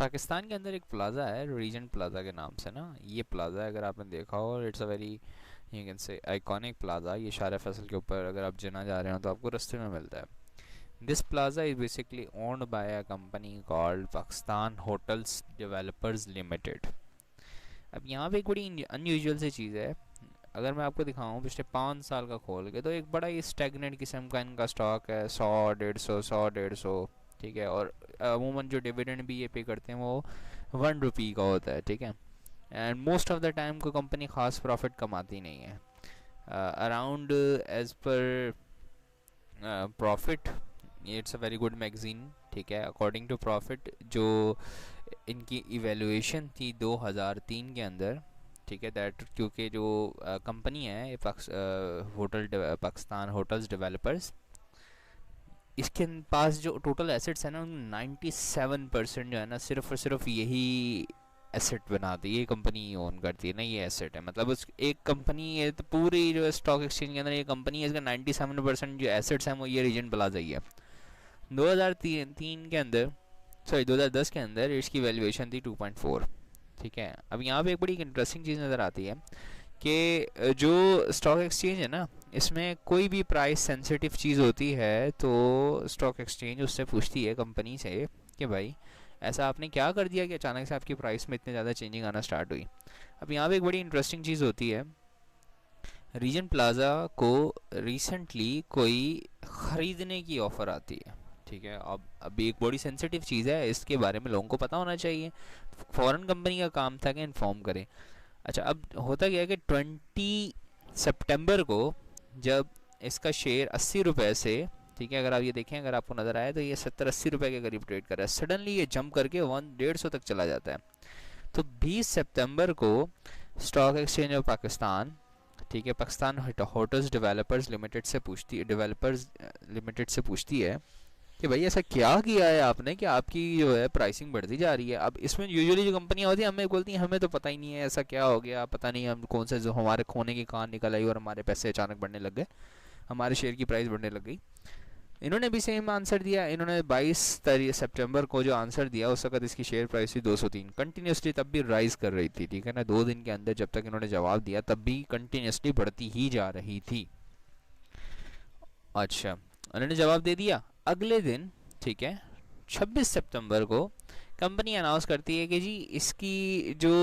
पाकिस्तान के अंदर एक प्लाज़ा है रीजेंट प्लाज़ा के नाम से ना। ये प्लाज़ा अगर आपने देखा हो, it's a very you can say iconic plaza. ये शारा फैसल के ऊपर अगर आप जिना जा रहे हो तो आपको रास्ते में मिलता है। This plaza is basically owned by a company called Pakistan hotels developers limited. अब यहाँ पे एक बड़ी अनयूजुअल सी चीज़ है। अगर मैं आपको दिखाऊँ पिछले 5 साल का खोल के, तो एक बड़ा ही स्टैगनेंट किस्म का इनका स्टॉक है, 100 150 100 150। ठीक है, और अमूमन जो डिविडेंड भी ये पे करते हैं वो 1 रुपी का होता है। ठीक है, and most of the time कोई कंपनी खास प्रॉफिट कमाती नहीं है। अराउंड एज पर profit, it's a very good magazine. ठीक है, अकॉर्डिंग टू प्रॉफिट जो इनकी इवेल्युएशन थी 2003 के अंदर। ठीक है, दैट क्योंकि जो कंपनी है ये पाकिस्तान होटल्स डेवलपर्स, इसके पास जो टोटल एसेट्स है ना, 97% जो है ना सिर्फ और सिर्फ यही एसेट बनाती है, ये कंपनी ओन करती है ना, ये एसेट है। मतलब उस एक कंपनी है तो पूरी जो स्टॉक एक्सचेंज के अंदर ये कंपनी है, इसका 97% जो एसेट्स हैं वो ये रीजेंट प्लाजा ही है। 2003 के अंदर, सॉरी 2010 के अंदर इसकी वैल्यूएशन थी 2.4। ठीक है, अब यहाँ पे एक बड़ी इंटरेस्टिंग चीज़ नज़र आती है कि जो स्टॉक एक्सचेंज है ना, इसमें कोई भी प्राइस सेंसिटिव चीज़ होती है तो स्टॉक एक्सचेंज उससे पूछती है कंपनी से कि भाई ऐसा आपने क्या कर दिया कि अचानक से आपकी प्राइस में इतने ज़्यादा चेंजिंग आना स्टार्ट हुई। अब यहाँ पे एक बड़ी इंटरेस्टिंग चीज़ होती है, रीजन प्लाज़ा को रिसेंटली कोई ख़रीदने की ऑफ़र आती है। ठीक है, अब एक बड़ी सेंसिटिव चीज़ है, इसके बारे में लोगों को पता होना चाहिए। फ़ॉरेन कंपनी का काम था कि इन्फॉर्म करे। अच्छा, अब होता क्या है कि 20 सितंबर को जब इसका शेयर 80 रुपये से, ठीक है, अगर आप ये देखें, अगर आपको नज़र आए तो ये 70-80 रुपये के करीब ट्रेड कर रहा है, सडनली ये जंप करके 150 तक चला जाता है। तो 20 सितंबर को स्टॉक एक्सचेंज ऑफ पाकिस्तान, ठीक है, पाकिस्तान होटल्स डेवलपर्स लिमिटेड से पूछती है, डेवलपर्स लिमिटेड से पूछती है कि भाई ऐसा क्या किया है आपने कि आपकी जो है प्राइसिंग बढ़ती जा रही है। अब इसमें यूजुअली जो कंपनियां होती हैं हमें बोलती हैं हमें तो पता ही नहीं है ऐसा क्या हो गया, पता नहीं हम कौन से जो हमारे खोने की कान निकल आई और हमारे पैसे अचानक बढ़ने लग गए, हमारे शेयर की प्राइस बढ़ने लग गई। इन्होंने भी सेम आंसर दिया। इन्होंने 22 सितंबर को जो आंसर दिया उस वक्त इसकी शेयर प्राइस थी 203, कंटिन्यूसली तब भी राइज कर रही थी। ठीक है ना, 2 दिन के अंदर जब तक इन्होंने जवाब दिया तब भी कंटिन्यूसली बढ़ती ही जा रही थी। अच्छा, उन्होंने जवाब दे दिया अगले दिन। ठीक है, 26 सितंबर को कंपनी अनाउंस करती है कि जी इसकी जो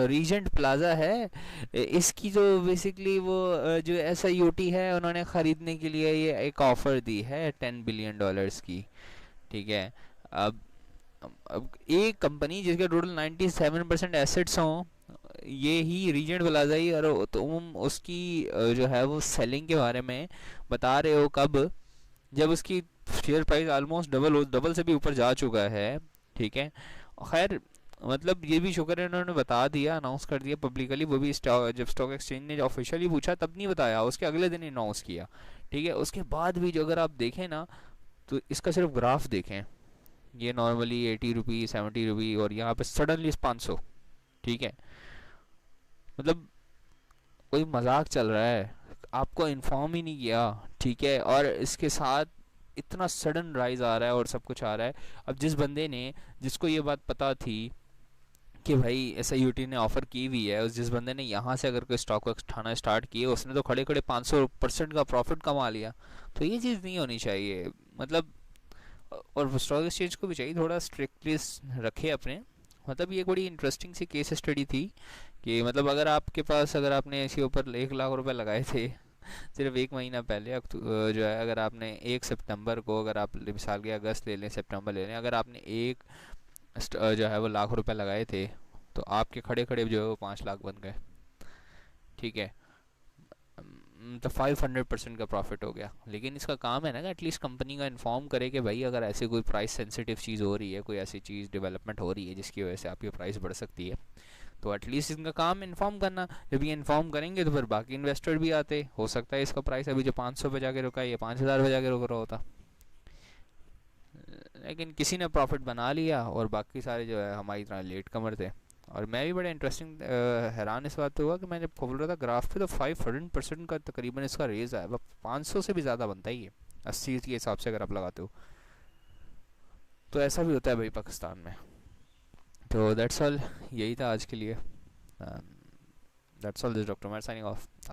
रीजेंट प्लाज़ा है, इसकी जो बेसिकली वो जो एस आई ओ टी है उन्होंने ख़रीदने के लिए ये एक ऑफ़र दी है $10 बिलियन की। ठीक है, अब अब एक कंपनी जिसके टोटल 97% एसेट्स हों, ये ही रीजेंट प्लाज़ा ही, और तुम उसकी जो है वो सेलिंग के बारे में बता रहे हो कब, जब उसकी शेयर प्राइस ऑलमोस्ट डबल से भी ऊपर जा चुका है। ठीक है, खैर मतलब ये भी शुक्र है उन्होंने बता दिया, अनाउंस कर दिया पब्लिकली, वो भी जब स्टॉक एक्सचेंज ने ऑफिशियली पूछा तब नहीं बताया, उसके अगले दिन अनाउंस किया। ठीक है, उसके बाद भी जो अगर आप देखें ना तो इसका सिर्फ ग्राफ देखें, ये नॉर्मली 80 रुपी 70 रुपी और यहाँ पे सडनली 500। ठीक है, मतलब कोई मजाक चल रहा है, आपको इन्फॉर्म ही नहीं किया। ठीक है, और इसके साथ इतना सडन राइज आ रहा है और सब कुछ आ रहा है। अब जिस बंदे ने, जिसको ये बात पता थी कि भाई एस आई यू टी ने ऑफ़र की हुई है, उस जिस बंदे ने यहाँ से अगर कोई स्टॉक उठाना स्टार्ट किए, उसने तो खड़े खड़े 500% का प्रॉफिट कमा लिया। तो ये चीज़ नहीं होनी चाहिए। मतलब और स्टॉक एक्सचेंज को भी चाहिए थोड़ा स्ट्रिक्टली रखे अपने। मतलब ये बड़ी इंटरेस्टिंग सी केस स्टडी थी कि मतलब अगर आपके पास, अगर आपने इसके ऊपर 1 लाख रुपए लगाए थे सिर्फ एक महीना पहले, जो है अगर आपने 1 सितंबर को, अगर आप मिसाल के अगस्त ले लें, सितंबर ले लें, अगर आपने एक जो है वो ₹1,00,000 लगाए थे तो आपके खड़े खड़े जो है वो 5 लाख बन गए। ठीक है, तो 500% का प्रॉफिट हो गया। लेकिन इसका काम है ना कि एटलीस्ट कंपनी का इन्फॉर्म करे कि भाई अगर ऐसी कोई प्राइस सेंसिटिव चीज़ हो रही है, कोई ऐसी चीज़ डेवलपमेंट हो रही है जिसकी वजह से आपकी प्राइस बढ़ सकती है, तो एटलीस्ट इनका काम इन्फॉर्म करना। जब ये इन्फॉर्म करेंगे तो फिर बाकी इन्वेस्टर भी आते, हो सकता है इसका प्राइस अभी जो 500 पे जाके रुका है ये 5,000 पे जाके रुक रहा होता। लेकिन किसी ने प्रॉफिट बना लिया और बाकी सारे जो है हमारी तरह लेट कमर थे। और मैं भी बड़े इंटरेस्टिंग हैरान इस बात पे हुआ कि मैं जब खोल रहा था ग्राफ पे तो 500% का तकरीबन इसका रेज है। 500 से भी ज़्यादा बनता ही है 80 के हिसाब से अगर आप लगाते हो। तो ऐसा भी होता है भाई पाकिस्तान में। तो दैट्स ऑल, यही था आज के लिए। That's all, this doctor Umar signing of.